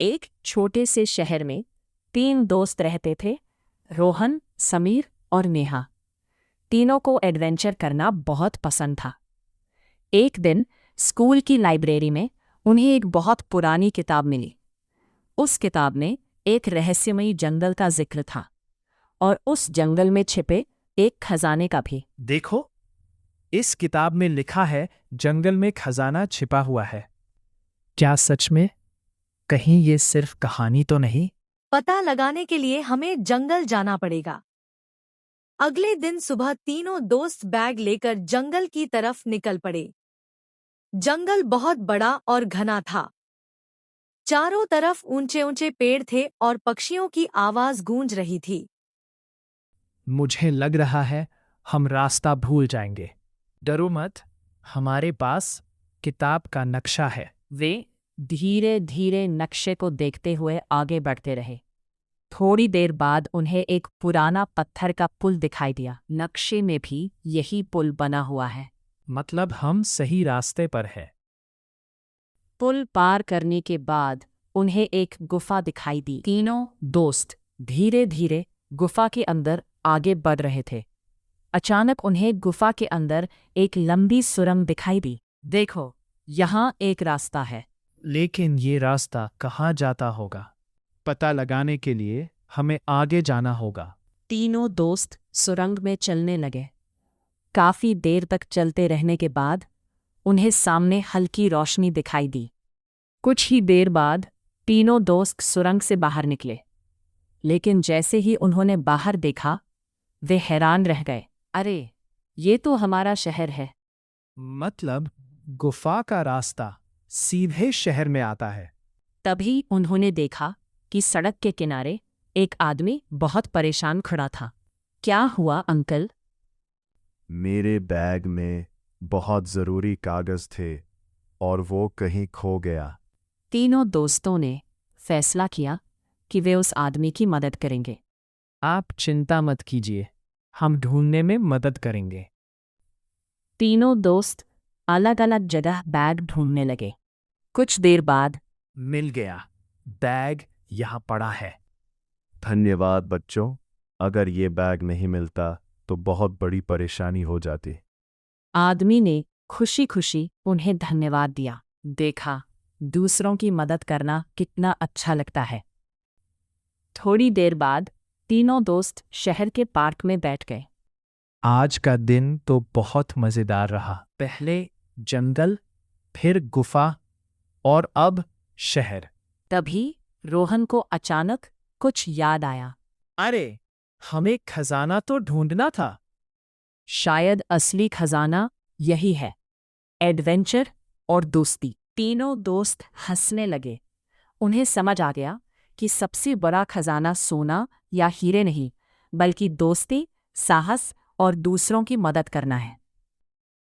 एक छोटे से शहर में 3 दोस्त रहते थे, रोहन, समीर और नेहा। तीनों को एडवेंचर करना बहुत पसंद था। एक दिन स्कूल की लाइब्रेरी में उन्हें एक बहुत पुरानी किताब मिली। उस किताब में एक रहस्यमयी जंगल का जिक्र था और उस जंगल में छिपे एक खजाने का भी। देखो, इस किताब में लिखा है जंगल में खजाना छिपा हुआ है। क्या सच में? कहीं ये सिर्फ कहानी तो नहीं? पता लगाने के लिए हमें जंगल जाना पड़ेगा। अगले दिन सुबह तीनों दोस्त बैग लेकर जंगल की तरफ निकल पड़े। जंगल बहुत बड़ा और घना था। चारों तरफ ऊंचे ऊंचे पेड़ थे और पक्षियों की आवाज गूंज रही थी। मुझे लग रहा है हम रास्ता भूल जाएंगे। डरो मत, हमारे पास किताब का नक्शा है। वे धीरे धीरे नक्शे को देखते हुए आगे बढ़ते रहे। थोड़ी देर बाद उन्हें एक पुराना पत्थर का पुल दिखाई दिया। नक्शे में भी यही पुल बना हुआ है। मतलब हम सही रास्ते पर हैं। पुल पार करने के बाद उन्हें एक गुफा दिखाई दी। तीनों दोस्त धीरे धीरे गुफा के अंदर आगे बढ़ रहे थे। अचानक उन्हें गुफा के अंदर एक लंबी सुरंग दिखाई दी। देखो, यहाँ एक रास्ता है। लेकिन ये रास्ता कहाँ जाता होगा? पता लगाने के लिए हमें आगे जाना होगा। तीनों दोस्त सुरंग में चलने लगे। काफी देर तक चलते रहने के बाद उन्हें सामने हल्की रोशनी दिखाई दी। कुछ ही देर बाद तीनों दोस्त सुरंग से बाहर निकले, लेकिन जैसे ही उन्होंने बाहर देखा, वे हैरान रह गए। अरे, ये तो हमारा शहर है। मतलब गुफा का रास्ता सीधे शहर में आता है। तभी उन्होंने देखा कि सड़क के किनारे एक आदमी बहुत परेशान खड़ा था। क्या हुआ अंकल? मेरे बैग में बहुत ज़रूरी कागज़ थे और वो कहीं खो गया। तीनों दोस्तों ने फैसला किया कि वे उस आदमी की मदद करेंगे। आप चिंता मत कीजिए, हम ढूंढने में मदद करेंगे। तीनों दोस्त अलग अलग जगह बैग ढूंढने लगे। कुछ देर बाद मिल गया, बैग यहाँ पड़ा है। धन्यवाद बच्चों, अगर ये बैग नहीं मिलता तो बहुत बड़ी परेशानी हो जाती। आदमी ने खुशी खुशी उन्हें धन्यवाद दिया। देखा, दूसरों की मदद करना कितना अच्छा लगता है। थोड़ी देर बाद तीनों दोस्त शहर के पार्क में बैठ गए। आज का दिन तो बहुत मज़ेदार रहा। पहले जंगल, फिर गुफा और अब शहर। तभी रोहन को अचानक कुछ याद आया। अरे, हमें खजाना तो ढूंढना था। शायद असली खजाना यही है, एडवेंचर और दोस्ती। तीनों दोस्त हंसने लगे। उन्हें समझ आ गया कि सबसे बड़ा खजाना सोना या हीरे नहीं, बल्कि दोस्ती, साहस और दूसरों की मदद करना है।